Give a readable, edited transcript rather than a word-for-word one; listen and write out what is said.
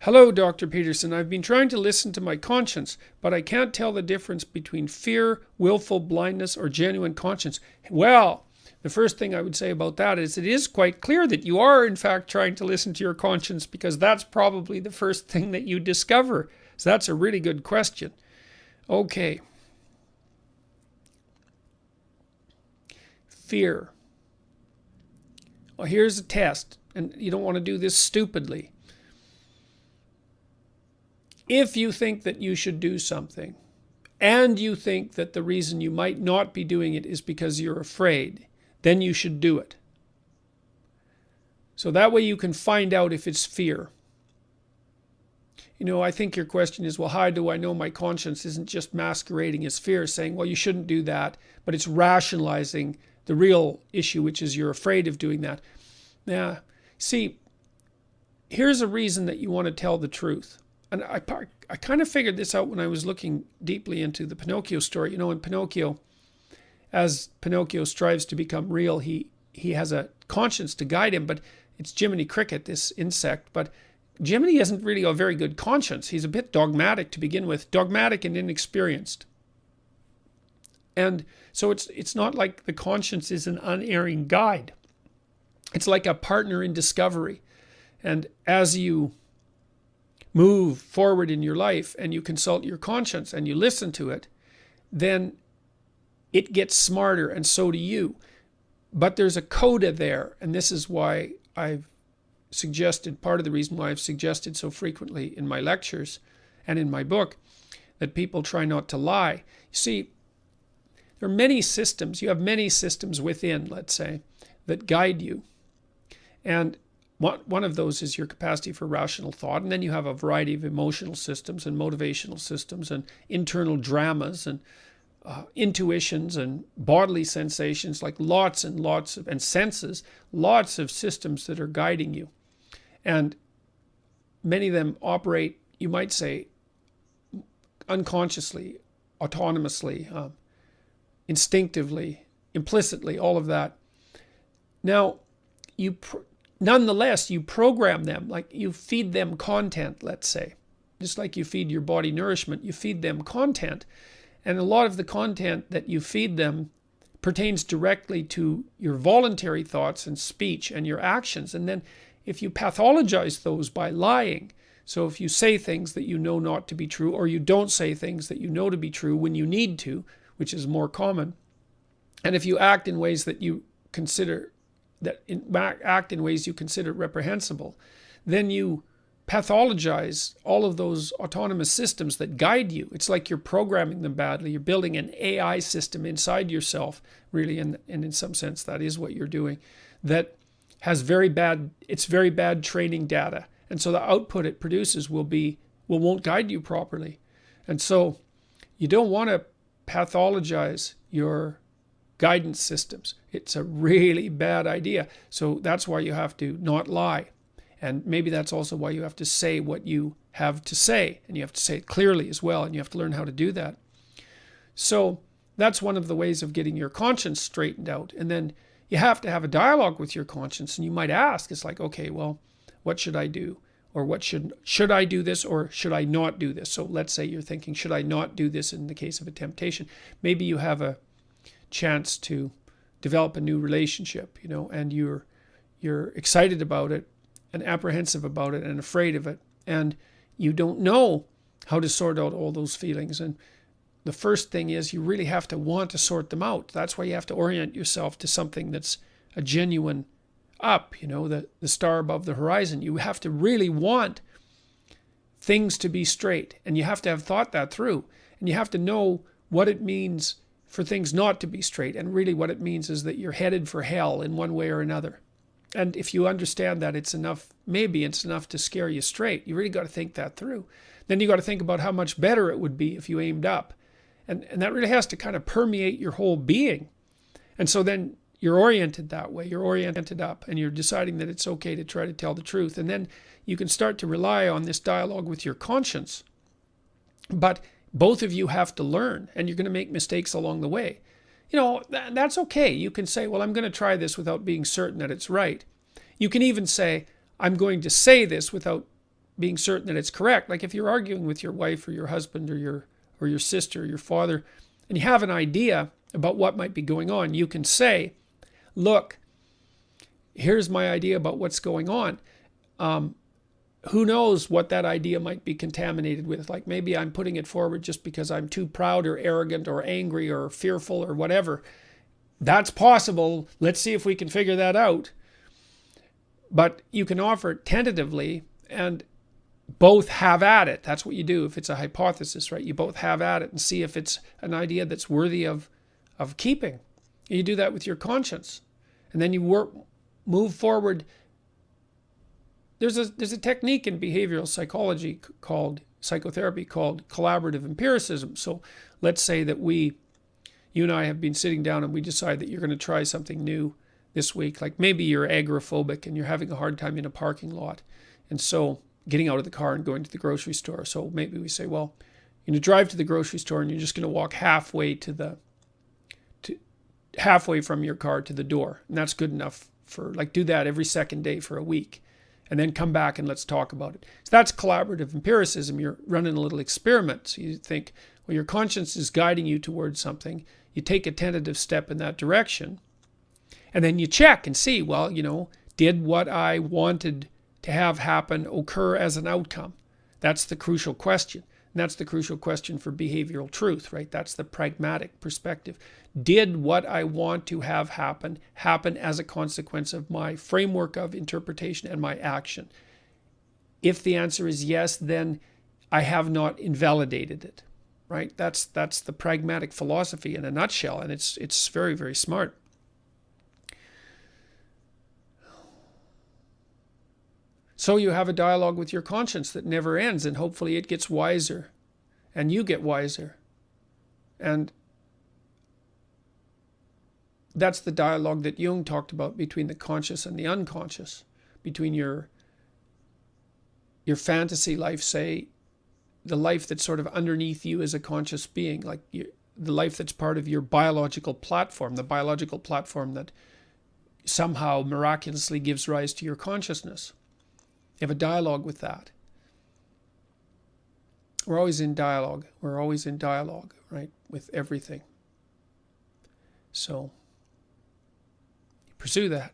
Hello, Dr. Peterson. I've been trying to listen to my conscience, but I can't tell the difference between fear, willful blindness, or genuine conscience. Well, the first thing I would say about that is it is quite clear that you are, in fact, trying to listen to your conscience, because that's probably the first thing that you discover. So that's a really good question. Okay. Fear. Well, here's a test, and you don't want to do this stupidly. If you think that you should do something, and you think that the reason you might not be doing it is because you're afraid, then you should do it. So that way you can find out if it's fear. I think your question is, well, how do I know my conscience isn't just masquerading as fear, saying, well, you shouldn't do that, but it's rationalizing the real issue, which is you're afraid of doing that. Now, see, here's a reason that you want to tell the truth. And I kind of figured this out when I was looking deeply into the Pinocchio story. In Pinocchio, as Pinocchio strives to become real, he has a conscience to guide him, but it's Jiminy Cricket, this insect. But Jiminy isn't really a very good conscience. He's a bit dogmatic to begin with, dogmatic and inexperienced. And so it's not like the conscience is an unerring guide. It's like a partner in discovery. And as you move forward in your life and you consult your conscience and you listen to it, then it gets smarter, and so do you. But there's a coda there, and this is why I've suggested, part of the reason why I've suggested so frequently in my lectures and in my book, that people try not to lie. You see, there are many systems. You have many systems within, let's say, that guide you. And one of those is your capacity for rational thought. And then you have a variety of emotional systems and motivational systems and internal dramas and intuitions and bodily sensations, like lots and lots of, and senses, lots of systems that are guiding you. And many of them operate, you might say, unconsciously, autonomously, instinctively, implicitly, all of that. Now, nonetheless, you program them, like you feed them content, let's say. Just like you feed your body nourishment, you feed them content. And a lot of the content that you feed them pertains directly to your voluntary thoughts and speech and your actions. And then if you pathologize those by lying, so if you say things that you know not to be true, or you don't say things that you know to be true when you need to, which is more common, and if you act in ways that you consider reprehensible, then you pathologize all of those autonomous systems that guide you. It's like you're programming them badly. You're building an AI system inside yourself, really, and in some sense that is what you're doing, that has very bad training data. And so the output it produces won't guide you properly. And so you don't want to pathologize your guidance systems. It's a really bad idea. So that's why you have to not lie. And maybe that's also why you have to say what you have to say. And you have to say it clearly as well. And you have to learn how to do that. So that's one of the ways of getting your conscience straightened out. And then you have to have a dialogue with your conscience. And you might ask, it's like, okay, well, what should I do? Or what should I do this, or should I not do this? So let's say you're thinking, should I not do this in the case of a temptation? Maybe you have a chance to develop a new relationship, and you're excited about it and apprehensive about it and afraid of it, and you don't know how to sort out all those feelings. And the first thing is you really have to want to sort them out. That's why you have to orient yourself to something that's a genuine up, the star above the horizon. You have to really want things to be straight, and you have to have thought that through, and you have to know what it means for things not to be straight. And really what it means is that you're headed for hell in one way or another. And if you understand that, maybe it's enough to scare you straight. You really got to think that through. Then you got to think about how much better it would be if you aimed up. And that really has to kind of permeate your whole being. And so then you're oriented that way. You're oriented up, and you're deciding that it's okay to try to tell the truth. And then you can start to rely on this dialogue with your conscience. But both of you have to learn, and you're going to make mistakes along the way. That's okay. You can say, well, I'm going to try this without being certain that it's right. You can even say, I'm going to say this without being certain that it's correct. Like if you're arguing with your wife or your husband or your sister or your father, and you have an idea about what might be going on, you can say, look, here's my idea about what's going on. Who knows what that idea might be contaminated with? Like maybe I'm putting it forward just because I'm too proud or arrogant or angry or fearful or whatever. That's possible. Let's see if we can figure that out. But you can offer it tentatively and both have at it. That's what you do if it's a hypothesis, right? You both have at it and see if it's an idea that's worthy of keeping. You do that with your conscience. And then you move forward. There's a technique in behavioral psychology called psychotherapy called collaborative empiricism. So let's say that you and I have been sitting down and we decide that you're going to try something new this week. Like maybe you're agoraphobic and you're having a hard time in a parking lot. And so getting out of the car and going to the grocery store. So maybe we say, well, you're going to drive to the grocery store and you're just going to walk halfway halfway from your car to the door. And that's good enough for, like, do that every second day for a week. And then come back and let's talk about it. So that's collaborative empiricism. You're running a little experiment. So you think, well, your conscience is guiding you towards something. You take a tentative step in that direction. And then you check and see, well, did what I wanted to have happen occur as an outcome? That's the crucial question. And that's the crucial question for behavioral truth, right? That's the pragmatic perspective. Did what I want to have happen as a consequence of my framework of interpretation and my action? If the answer is yes, then I have not invalidated it, right? That's the pragmatic philosophy in a nutshell, and it's very, very smart. So you have a dialogue with your conscience that never ends, and hopefully it gets wiser, and you get wiser. And that's the dialogue that Jung talked about between the conscious and the unconscious, between your fantasy life, say, the life that's sort of underneath you as a conscious being, like the life that's part of your biological platform, the biological platform that somehow miraculously gives rise to your consciousness. You have a dialogue with that. We're always in dialogue. We're always in dialogue, right, with everything. So pursue that.